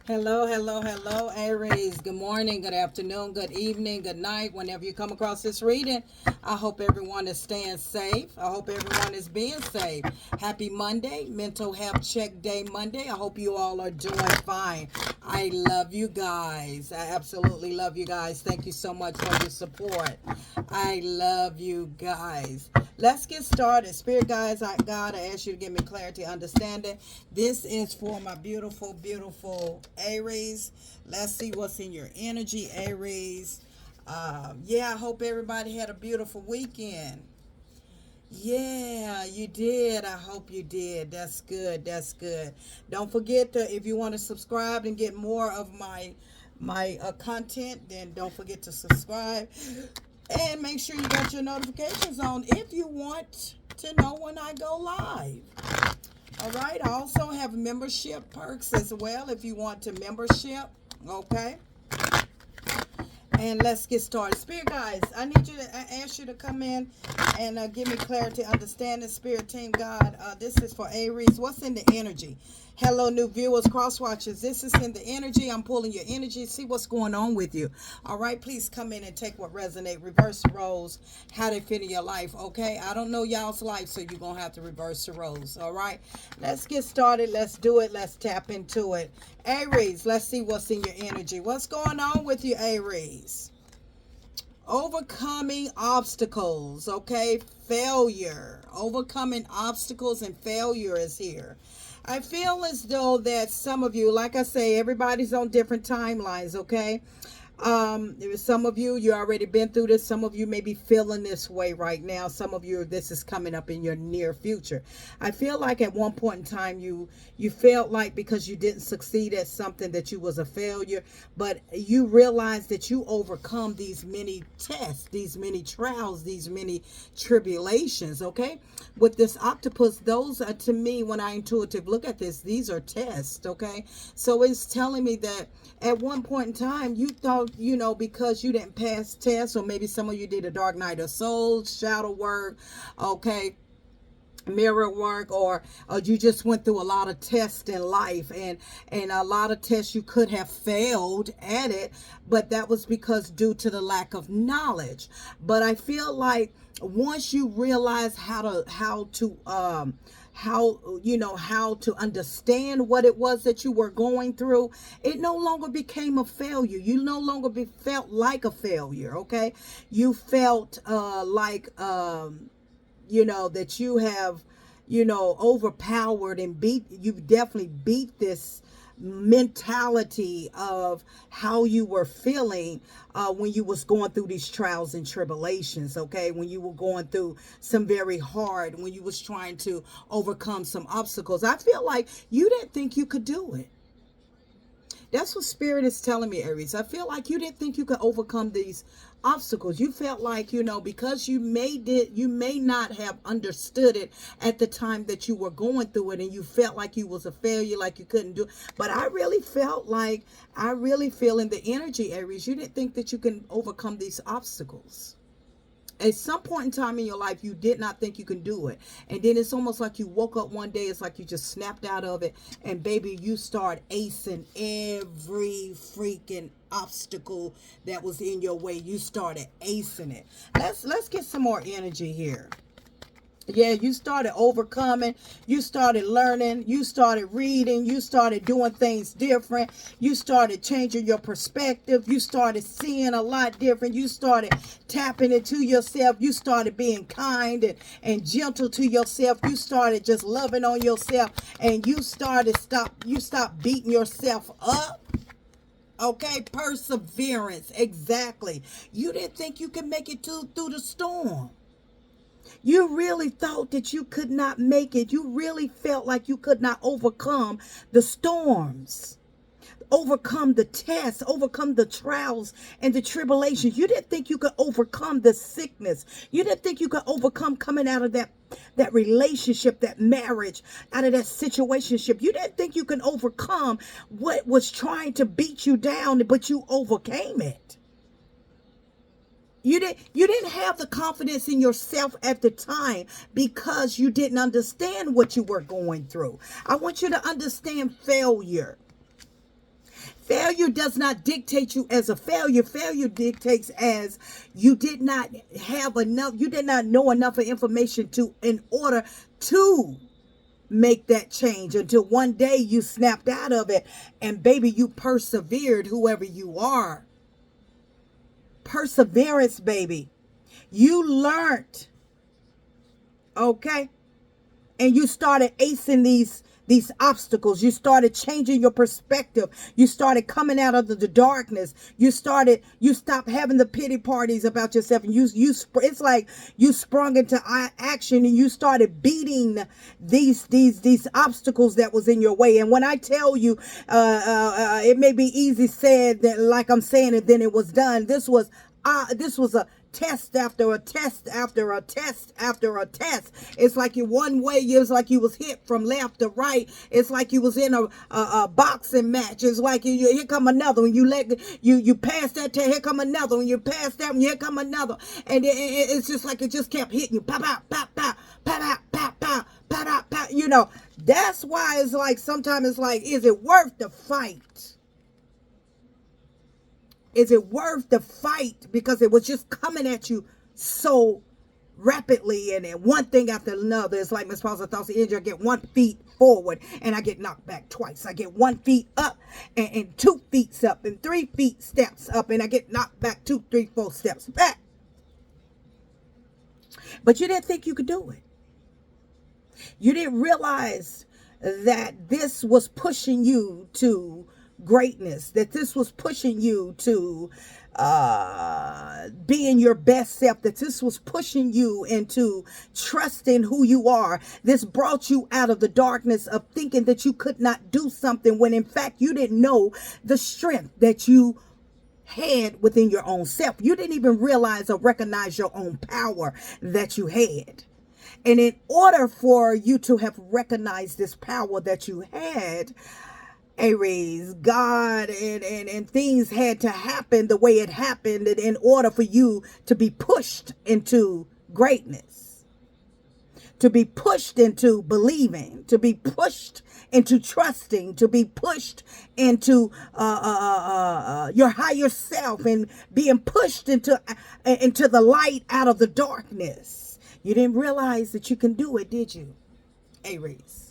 Hello, hello, hello, Aries. Good morning, good afternoon, good evening, good night. Whenever you come across this reading, I hope everyone is staying safe. I hope everyone is being safe. Happy Monday, Mental Health Check Day Monday. I hope you all are doing fine. I love you guys. I absolutely love you guys. Thank you so much for your support. I love you guys. Let's get started. Spirit guys, God, I ask you to give me clarity, understanding. This is for my beautiful, beautiful Aries. Let's see what's in your energy, Aries. Yeah, I hope everybody had a beautiful weekend. Yeah, you did. I hope you did. That's good. That's good. Don't forget to, if you want to subscribe and get more of my content, then don't forget to subscribe and make sure you got your notifications on if you want to know when I go live. All right. I also have membership perks as well if you want to membership. Okay. And let's get started. Spirit guys, I need you to ask you to come in and give me clarity, understanding. Spirit team, God, this is for Aries. What's in the energy? Hello, new viewers, cross watchers. This is in the energy. I'm pulling your energy. See what's going on with you. All right, please come in and take what resonate. Reverse the roles, how they fit in your life. Okay, I don't know y'all's life, so you're gonna have to reverse the roles. All right, let's get started. Let's do it. Let's tap into it. Aries, let's see what's in your energy. What's going on with you, Aries? Overcoming obstacles, okay? Failure. Overcoming obstacles and failure is here. I feel as though that some of you, like I say, everybody's on different timelines, okay? Some of you already been through this. Some of you may be feeling this way right now. Some of you, this is coming up in your near future. I feel like at one point in time you felt like because you didn't succeed at something that you was a failure, but you realized that you overcome these many tests, these many trials, these many tribulations. Okay, with this octopus, those are, to me, when I intuitive look at this, these are tests. Okay, so it's telling me that at one point in time you thought, because you didn't pass tests, or maybe some of you did a dark night of souls, shadow work, okay, mirror work, or you just went through a lot of tests in life, and a lot of tests you could have failed at it, but that was because due to the lack of knowledge. But I feel like once you realize how to understand what it was that you were going through, it no longer became a failure. You no longer felt like a failure. Okay, you felt that you have, overpowered and you definitely beat this mentality of how you were feeling when you was going through these trials and tribulations. Okay, when you were going through some very hard, when you was trying to overcome some obstacles, I feel like you didn't think you could do it. That's what Spirit is telling me, Aries. I feel like you didn't think you could overcome these obstacles. You felt like, because you may not have understood it at the time that you were going through it, and you felt like you was a failure, like you couldn't do it. But I really feel in the energy, Aries, you didn't think that you can overcome these obstacles. At some point in time in your life, you did not think you can do it, and then it's almost like you woke up one day, it's like you just snapped out of it, and baby, you start acing every freaking obstacle that was in your way. You started acing it. Let's get some more energy here. Yeah, you started overcoming, you started learning, you started reading, you started doing things different, you started changing your perspective, you started seeing a lot different, you started tapping into yourself, you started being kind and gentle to yourself, you started just loving on yourself, and you stopped beating yourself up. Okay, perseverance, exactly. You didn't think you could make it through the storm. You really thought that you could not make it. You really felt like you could not overcome the storms, overcome the tests, overcome the trials and the tribulations. You didn't think you could overcome the sickness. You didn't think you could overcome coming out of that relationship, that marriage, out of that situationship. You didn't think you could overcome what was trying to beat you down, but you overcame it. You didn't have the confidence in yourself at the time because you didn't understand what you were going through. I want you to understand failure. Failure does not dictate you as a failure. Failure dictates as you did not have enough, you did not know enough of information to, in order to make that change, until one day you snapped out of it and baby, you persevered, whoever you are. Perseverance, baby. You learned, okay? And you started acing these obstacles. You started changing your perspective. You started coming out of the darkness. You stopped having the pity parties about yourself, and it's like you sprung into action, and you started beating these obstacles that was in your way. And when I tell you, it may be easy said that like I'm saying it, then it was done. This was a test after a test after a test after a test. It's like you one way, it's like you was hit from left to right. It's like you was in a boxing match. It's like you here come another one. You pass that test, here come another one. You pass that one, here come another. And it's just like it just kept hitting you. Pow, pow, pow, pow, pow, pow, pow, pow, pow, pow, pow. You know, that's why it's like sometimes it's like, is it worth the fight? Is it worth the fight? Because it was just coming at you so rapidly, and then one thing after another. It's like Miss Paul's thoughts of injury. I get 1 foot forward and I get knocked back twice. I get 1 foot up and 2 feet up and 3 feet steps up, and I get knocked back 2, 3, 4 steps back. But you didn't think you could do it. You didn't realize that this was pushing you to greatness, that this was pushing you to being your best self, that this was pushing you into trusting who you are. This brought you out of the darkness of thinking that you could not do something, when in fact you didn't know the strength that you had within your own self. You didn't even realize or recognize your own power that you had. And in order for you to have recognized this power that you had, Aries, God and things had to happen the way it happened in order for you to be pushed into greatness, to be pushed into believing, to be pushed into trusting, to be pushed into your higher self, and being pushed into the light out of the darkness. You didn't realize that you can do it, did you, Aries?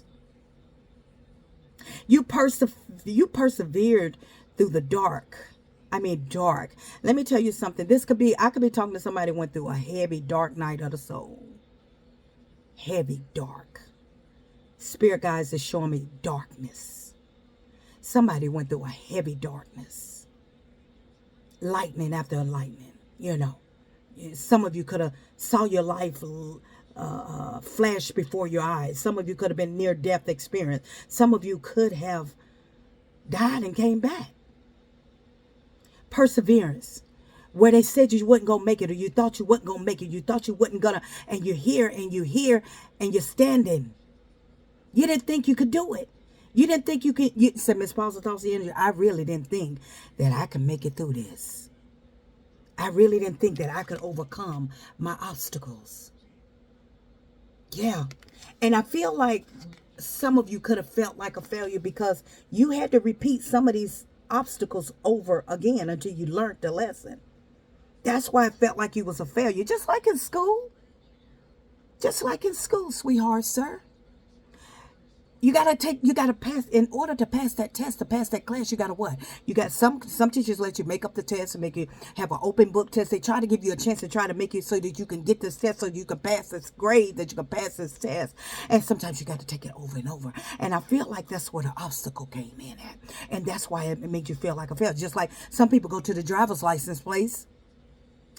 You persevered through the dark. I mean, dark. Let me tell you something. I could be talking to somebody who went through a heavy, dark night of the soul. Heavy, dark. Spirit guides is showing me darkness. Somebody went through a heavy darkness. Lightning after lightning, you know. Some of you could have saw your life flash before your eyes. Some of you could have been near death experience. Some of you could have died and came back. Perseverance, where they said you wasn't gonna make it, or you thought you wasn't gonna make it, you thought you wasn't gonna, and you're here and you're standing. You didn't think you could do it. You didn't think you could. You said, Miss Paul's thoughts of energy, I really didn't think that I could make it through this. I really didn't think that I could overcome my obstacles. Yeah. And I feel like some of you could have felt like a failure because you had to repeat some of these obstacles over again until you learned the lesson. That's why it felt like you was a failure. Just like in school. Just like in school, sweetheart, sir. You gotta pass, in order to pass that test, to pass that class, you gotta what? You got some teachers let you make up the test and make you have an open book test. They try to give you a chance to try to make you so that you can get this test, so you can pass this grade, that you can pass this test. And sometimes you got to take it over and over. And I feel like that's where the obstacle came in at. And that's why it made you feel like a failure. Just like some people go to the driver's license place.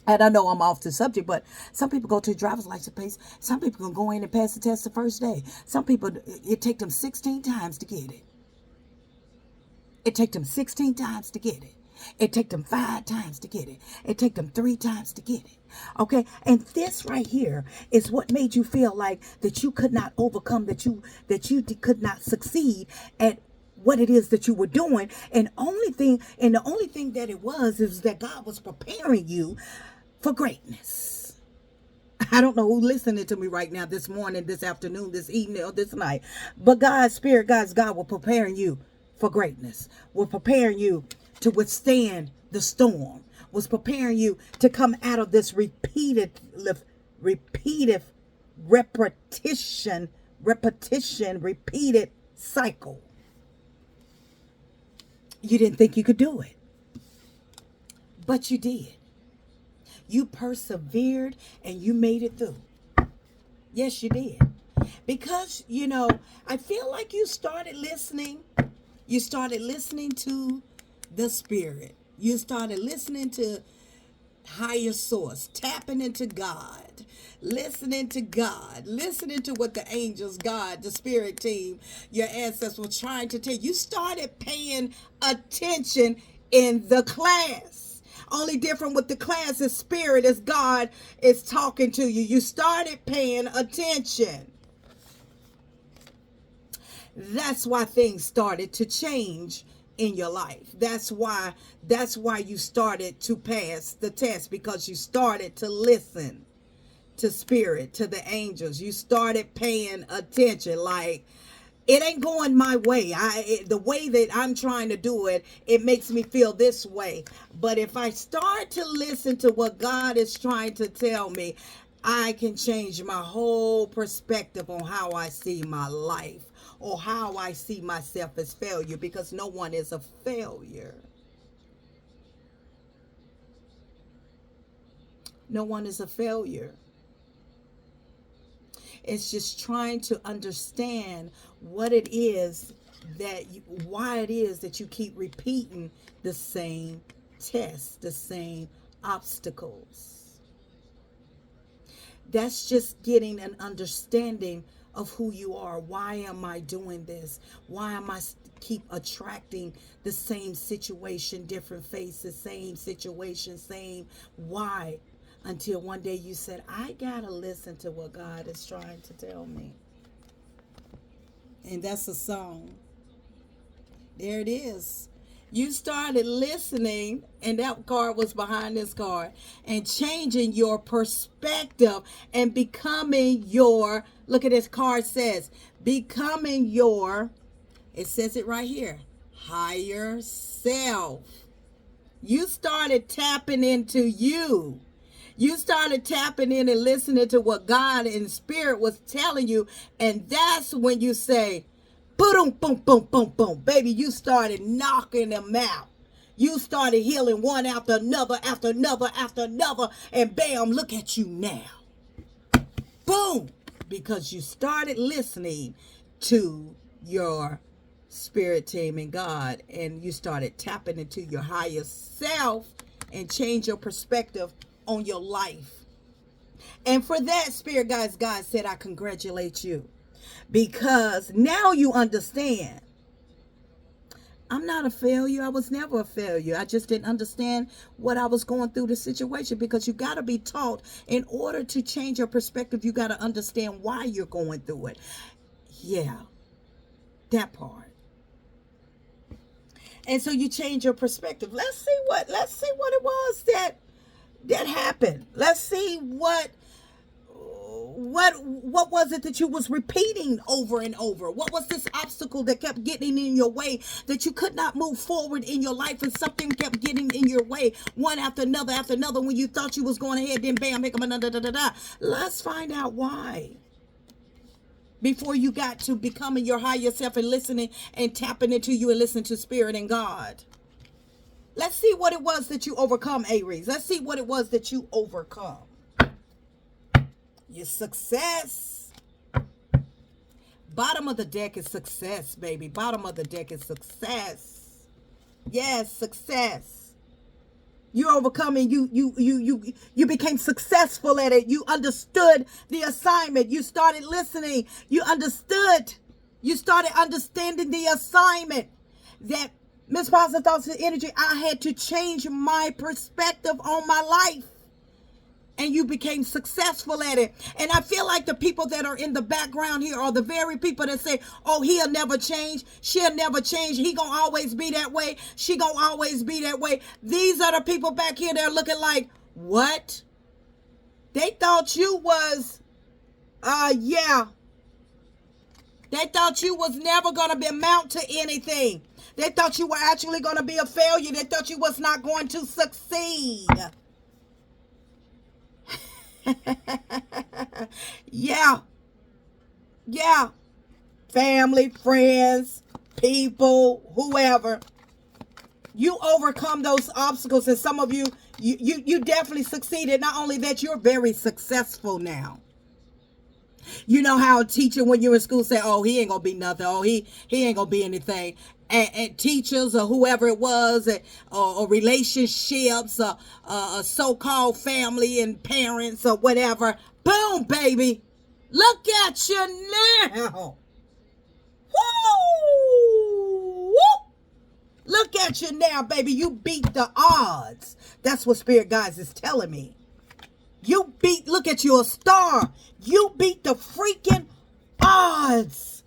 And I know I'm off the subject, but some people go to a driver's license place. Some people can go in and pass the test the first day. Some people, it take them 16 times to get it. It take them 16 times to get it. It take them 5 times to get it. It take them 3 times to get it. Okay? And this right here is what made you feel like that you could not overcome, that you could not succeed at what it is that you were doing. And the only thing that it was is that God was preparing you for greatness. I don't know who's listening to me right now, this morning, this afternoon, this evening, or this night. But God, Spirit, God was preparing you for greatness, was preparing you to withstand the storm, was preparing you to come out of this repeated repeated cycle. You didn't think you could do it, but you did. You persevered and you made it through. Yes, you did. Because, I feel like you started listening. You started listening to the Spirit. You started listening to higher source, tapping into God, listening to God, listening to what the angels, God, the spirit team, your ancestors were trying to tell you. You started paying attention in the class. Only different with the class is spirit as God is talking to you. You started paying attention. That's why things started to change in your life. That's why you started to pass the test, because you started to listen to spirit, to the angels. You started paying attention. Like, it ain't going my way. The way that I'm trying to do it, it makes me feel this way. But if I start to listen to what God is trying to tell me, I can change my whole perspective on how I see my life or how I see myself as failure, because no one is a failure. No one is a failure. It's just trying to understand what it is why it is that you keep repeating the same tests, the same obstacles. That's just getting an understanding of who you are. Why am I doing this? Why am I keep attracting the same situation, different faces, same situation, same why? Until one day you said, I gotta listen to what God is trying to tell me. And that's a song. There it is. You started listening, and that card was behind this card, and changing your perspective and becoming your, look at this card says, becoming your, it says it right here, higher self. You started tapping into you. You started tapping in and listening to what God and Spirit was telling you. And that's when you say, boom, boom, boom, boom, boom. Baby, you started knocking them out. You started healing one after another, after another, after another. And bam, look at you now. Boom. Because you started listening to your spirit team and God. And you started tapping into your higher self and change your perspective on your life. And for that, Spirit guys, God said, I congratulate you, because now you understand. I'm not a failure. I was never a failure. I just didn't understand what I was going through the situation, because you got to be taught, in order to change your perspective, you got to understand why you're going through it. Yeah, that part. And so you change your perspective. Let's see what it was that happened. Let's see what was it that you was repeating over and over? What was this obstacle that kept getting in your way, that you could not move forward in your life, and something kept getting in your way, one after another, when you thought you was going ahead, then bam, let's find out why, before you got to becoming your higher self and listening and tapping into you and listening to Spirit and God. Let's see what it was that you overcome, Aries. Let's see what it was that you overcome. Your success. Bottom of the deck is success, baby. Bottom of the deck is success. Yes, success. You overcoming. You became successful at it. You understood the assignment. You started listening. You understood. You started understanding the assignment. That Miss Positive Thoughts and Energy, I had to change my perspective on my life. And you became successful at it. And I feel like the people that are in the background here are the very people that say, oh, he'll never change. She'll never change. He gonna always be that way. She gonna always be that way. These are the people back here that are looking like, what? They thought you was, yeah. They thought you was never gonna amount to anything. They thought you were actually going to be a failure. They thought you was not going to succeed. Yeah. Yeah. Family, friends, people, whoever. You overcome those obstacles, and some of you definitely succeeded. Not only that, you're very successful now. You know how a teacher, when you're in school, say, oh, he ain't gonna be nothing, oh, he ain't gonna be anything. And teachers or whoever it was, or relationships, or a so-called family and parents or whatever, boom, baby, look at you now. Woo! Look at you now, baby. You beat the odds. That's what Spirit Guides is telling me. Look at you, a star. You beat the freaking odds.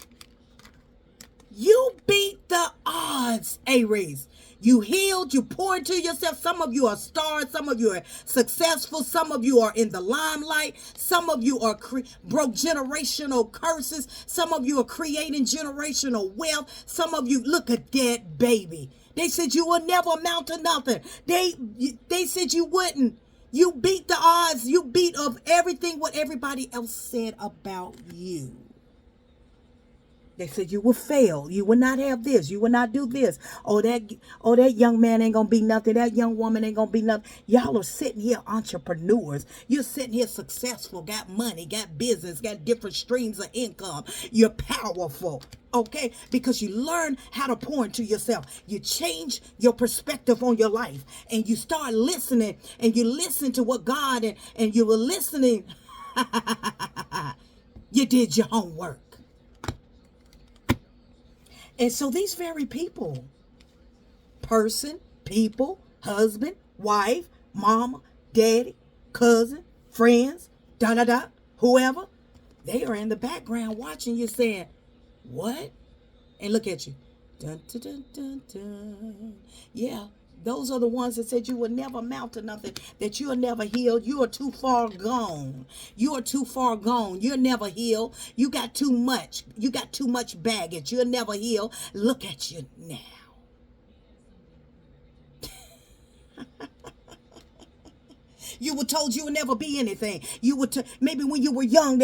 You beat the odds, Aries. You healed, you poured into yourself. Some of you are stars, some of you are successful, some of you are in the limelight, some of you are broke generational curses, some of you are creating generational wealth, some of you, look at that, baby. They said you will never amount to nothing. They said you wouldn't. You beat the odds. You beat of everything what everybody else said about you. They said you will fail. You will not have this. You will not do this. Oh, that young man ain't gonna be nothing. That young woman ain't gonna be nothing. Y'all are sitting here entrepreneurs. You're sitting here successful, got money, got business, got different streams of income. You're powerful. Okay, because you learn how to pour into yourself. You change your perspective on your life, and you start listening, and you listen to what God and you were listening. You did your homework. And so these very people, people, husband, wife, mama, daddy, cousin, friends, whoever, they are in the background watching you saying, what? And look at you. Dun, dun, dun, dun, dun. Yeah, those are the ones that said you will never amount to nothing, that you are never healed. You are too far gone. You are too far gone. You're never healed. You got too much. You got too much baggage. You'll never heal. Look at you now. You were told you would never be anything. You were maybe when you were young,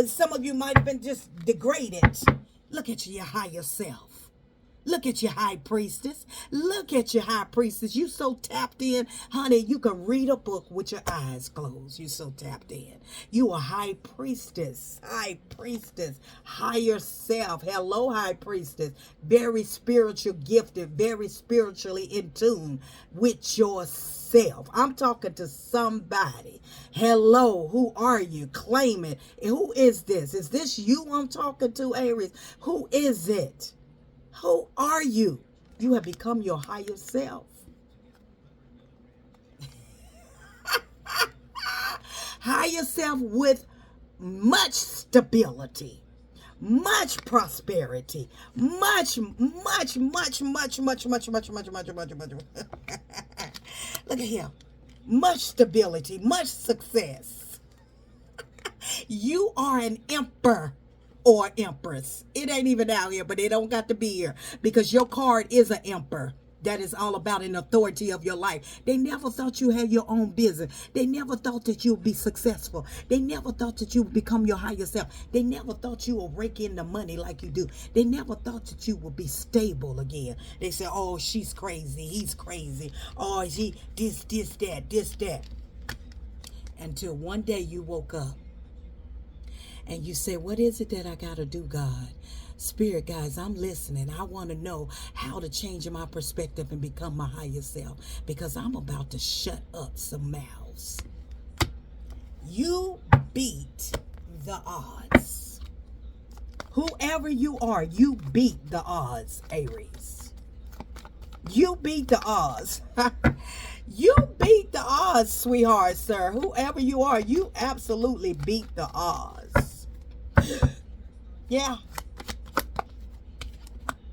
some of you might have been just degraded. Look at your higher self. Look at your high priestess. Look at your high priestess. You so tapped in, honey, you can read a book with your eyes closed. You so tapped in. You a high priestess. High priestess. Higher self. Hello, high priestess. Very spiritual gifted. Very spiritually in tune with yourself. I'm talking to somebody. Hello, who are you? Claim it. Who is this? Is this you I'm talking to, Aries? Who is it? Who are you? You have become your higher self. Higher self with much stability, much prosperity, much. Look at here. Much stability, much success. You are an emperor. Or empress. It ain't even out here, but it don't got to be here because your card is an emperor. That is all about an authority of your life. They never thought you had your own business. They never thought that you would be successful. They never thought that you would become your higher self. They never thought you would rake in the money like you do. They never thought that you would be stable again. They said, oh, she's crazy. He's crazy. Oh, this, that. Until one day you woke up. And you say, what is it that I got to do, God? Spirit guys, I'm listening. I want to know how to change my perspective and become my higher self. Because I'm about to shut up some mouths. You beat the odds. Whoever you are, you beat the odds, Aries. You beat the odds. You beat the odds, sweetheart, sir. Whoever you are, you absolutely beat the odds. Yeah.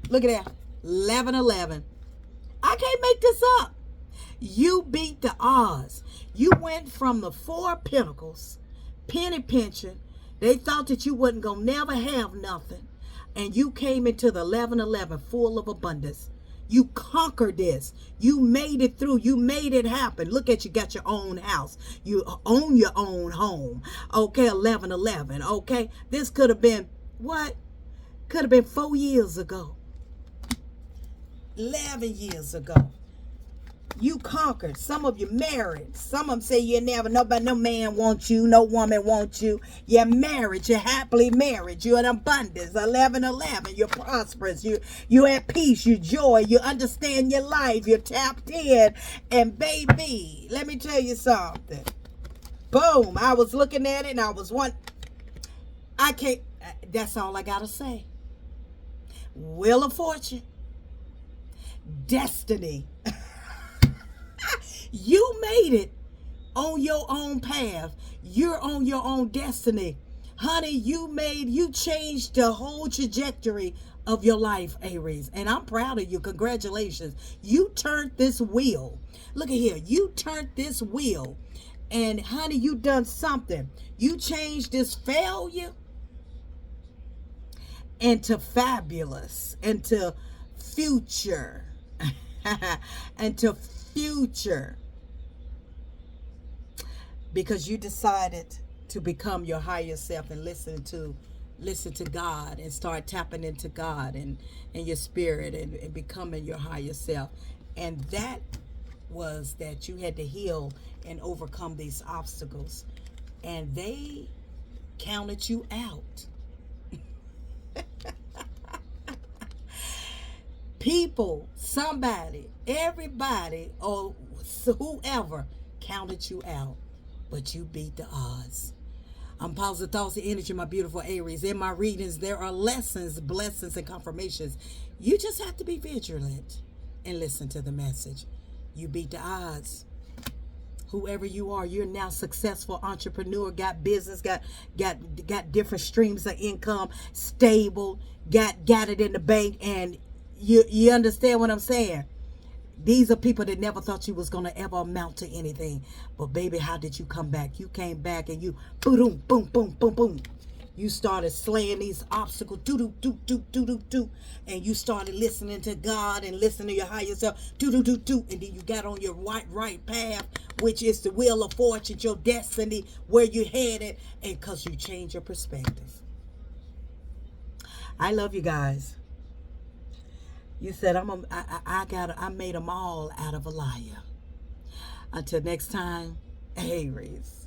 Look at that. 11-11. I can't make this up. You beat the odds. You went from the 4 of Pentacles, penny pinching. They thought that you wasn't going to never have nothing. and you came into the 11:11 full of abundance. You conquered this. You made it through. You made it happen. Look at you, got your own house. You own your own home. Okay, 11:11. Okay, this could have been what? Could have been 4 years ago. 11 years ago. You conquered. Some of you married. Some of them say you never, nobody, no man wants you, no woman wants you. You're married. You're happily married. You're in abundance. 11:11. You're prosperous. You're at peace. You joy. You understand your life. You're tapped in. And baby, let me tell you something. Boom. I was looking at it and I was I can't, that's all I got to say. Wheel of Fortune. Destiny. You made it on your own path. You're on your own destiny. Honey, you changed the whole trajectory of your life, Aries. And I'm proud of you. Congratulations. You turned this wheel. Look at here. You turned this wheel. And honey, you done something. You changed this failure into fabulous, into future, into future. Because you decided to become your higher self and listen to God and start tapping into God and your spirit and becoming your higher self. And that was that you had to heal and overcome these obstacles. And they counted you out. People, somebody, everybody, or whoever counted you out. But you beat the odds. I'm positive thoughts and energy, my beautiful Aries. In my readings, there are lessons, blessings, and confirmations. You just have to be vigilant and listen to the message. You beat the odds. Whoever you are, you're now successful entrepreneur, got business, got different streams of income, stable, got it in the bank, and you understand what I'm saying? These are people that never thought you was going to ever amount to anything. But baby, how did you come back? You came back and you boom, boom, boom, boom, boom. You started slaying these obstacles, do, and you started listening to God and listening to your higher self, do, and then you got on your right path, which is the wheel of fortune, your destiny, where you headed, and because you changed your perspective. I love you guys. You said I made them all out of a liar. Until next time, Aries.